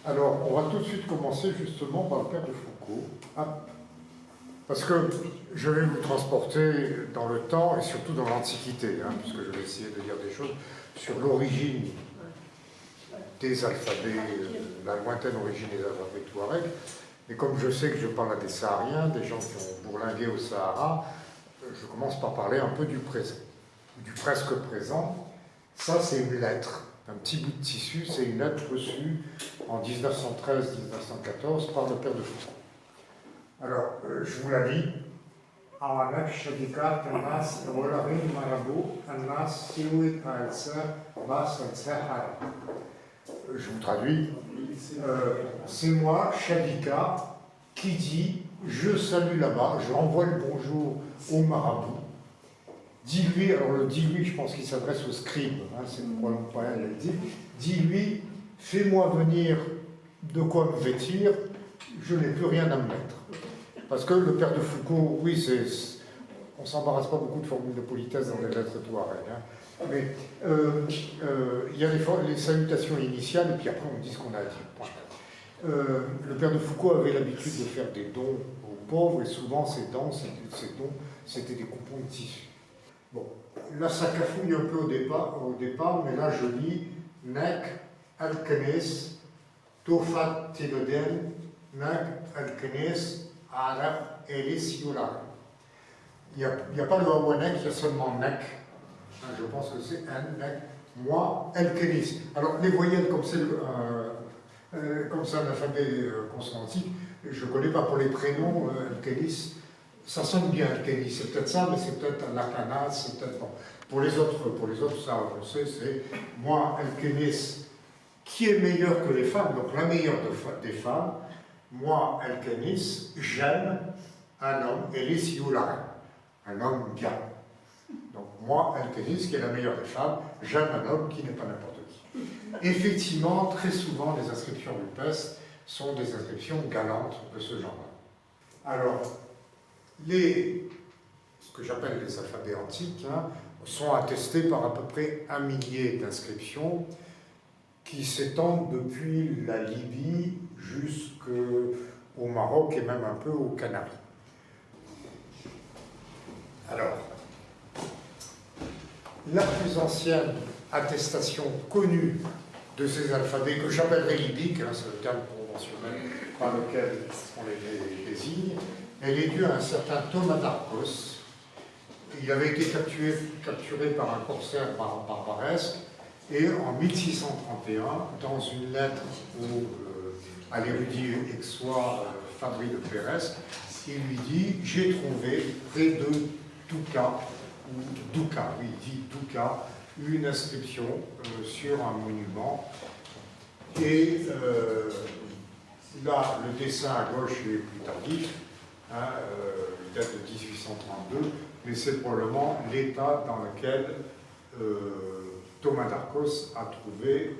Alors, on va tout de suite commencer justement par le père de Foucault. Ah, parce que je vais vous transporter dans le temps et surtout dans l'Antiquité, puisque je vais essayer de dire des choses sur l'origine des alphabets, la lointaine origine des alphabets touaregs. Et comme je sais que je parle à des Sahariens, des gens qui ont bourlingué au Sahara, je commence par parler un peu du présent, du presque présent. Ça, c'est une lettre, un petit bout de tissu, c'est une lettre reçue en 1913-1914 par le père de Foucault. Alors, je vous la lis. Je vous traduis. C'est moi, Shadika, qui dit « Je salue là-bas, je renvoie le bonjour au marabout. Dis-lui, alors le dis-lui, je pense qu'il s'adresse au scribe, c'est probablement pas elle, elle dit « Dis-lui, fais-moi venir de quoi me vêtir, je n'ai plus rien à me mettre. » Parce que le père de Foucault, oui, on ne s'embarrasse pas beaucoup de formules de politesse dans les lettres touaregs, mais il y a les salutations initiales, et puis après on dit ce qu'on a à dire. Le père de Foucault avait l'habitude de faire des dons aux pauvres, et souvent ces dons, c'était des coupons de tissu. Bon, là ça cafouille un peu au départ, mais là je lis « Nek al-Kenes, Tofat Tiloden, Nek al-Kenes, Arab Elis Yular ». Il n'y a pas le Hawanek, il y a seulement Nek. Je pense que c'est un Nek. Moi, El-Kenis. Alors, les voyelles, comme c'est un alphabet consonantique, je ne connais pas pour les prénoms, El-Kenis. Ça sonne bien, El-Kenis. C'est peut-être ça, mais c'est peut-être l'Akana, c'est peut-être... Bon. Pour les autres, ça, on sait, c'est moi, El-Kenis, qui est meilleur que les femmes, donc la meilleure des femmes. Moi, El-Kenis, j'aime un homme, Elis Yular. Un homme bien. Donc moi, El-Kenis, qui est la meilleure des femmes, j'aime un homme qui n'est pas n'importe qui. Effectivement, très souvent, les inscriptions rupestres sont des inscriptions galantes de ce genre-là. Alors, ce que j'appelle les alphabets antiques, sont attestés par à peu près 1 millier d'inscriptions qui s'étendent depuis la Libye jusqu'au Maroc et même un peu aux Canaries. Alors, la plus ancienne attestation connue de ces alphabets, que j'appellerai libyques, c'est le terme conventionnel par lequel on les désigne, elle est due à un certain Thomas d'Arcos. Il avait été capturé par un corsaire barbaresque, et en 1631, dans une lettre à l'érudit aixois Fabri de Pérez, il lui dit « J'ai trouvé près de Douka, ou Douka, oui, il dit Douka, une inscription sur un monument. » Et là, le dessin à gauche est plus tardif, il date de 1832, mais c'est probablement l'état dans lequel Thomas d'Arcos a trouvé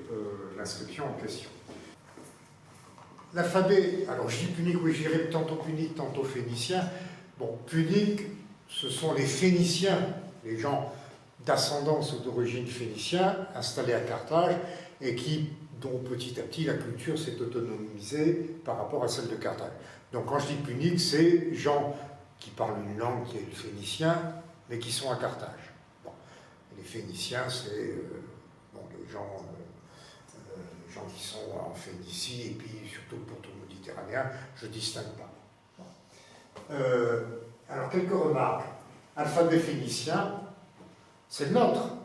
l'inscription en question. L'alphabet, alors je dis punique, oui, je dirais tantôt punique, tantôt phénicien. Bon, punique, ce sont les Phéniciens, les gens d'ascendance ou d'origine phénicien, installés à Carthage, et dont petit à petit la culture s'est autonomisée par rapport à celle de Carthage. Donc quand je dis punique, c'est gens qui parlent une langue qui est le phénicien, mais qui sont à Carthage. Bon. Les Phéniciens, c'est les gens qui sont en Phénicie, et puis surtout pour tout le Méditerranéen, je ne distingue pas. Bon. Alors, quelques remarques. Alphabet phénicien, c'est le nôtre.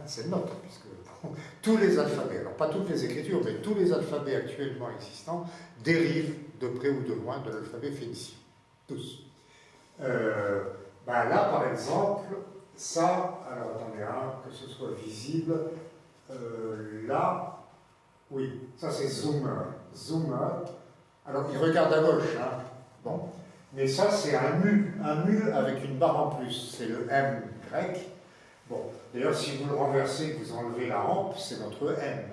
C'est le nôtre, puisque tous les alphabets, alors pas toutes les écritures, mais tous les alphabets actuellement existants dérivent de près ou de loin de l'alphabet phénicien. Tous. Là, par exemple, ça, alors attendez, que ce soit visible, là, oui, ça c'est zoomer. Zoomer. Alors, il regarde à gauche, bon. Mais ça, c'est un mu avec une barre en plus. C'est le M grec. Bon, d'ailleurs, si vous le renversez, que vous enlevez la rampe, c'est notre M.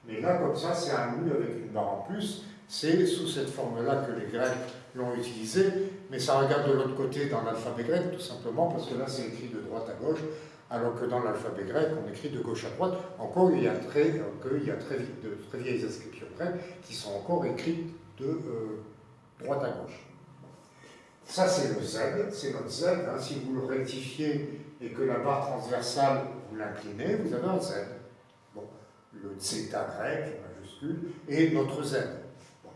Mais là, comme ça, c'est un mu avec une barre en plus. C'est sous cette forme-là que les Grecs l'ont utilisé. Mais ça regarde de l'autre côté dans l'alphabet grec, tout simplement, parce que là, c'est écrit de droite à gauche. alors que dans l'alphabet grec, on écrit de gauche à droite. Encore, il y a de très vieilles inscriptions grecques qui sont encore écrites de droite à gauche. Ça, c'est le Z, c'est notre Z. Hein. Si vous le rectifiez et que la barre transversale, vous l'inclinez, vous avez un Z. Bon, le zeta grec, majuscule, et notre Z. Bon.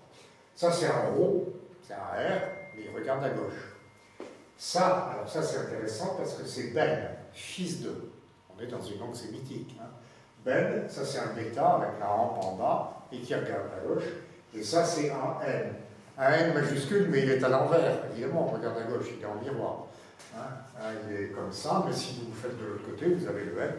Ça, c'est un rho, c'est un R, mais il regarde à gauche. Ça, alors ça, c'est intéressant parce que c'est Ben, fils de. On est dans une langue sémitique. Hein. Ben, ça, c'est un bêta avec la rampe en bas et qui regarde à gauche. Et ça, c'est un N. Un N majuscule, mais il est à l'envers, évidemment, on regarde à gauche, il est en miroir. Hein, il est comme ça, mais si vous le faites de l'autre côté, vous avez le N.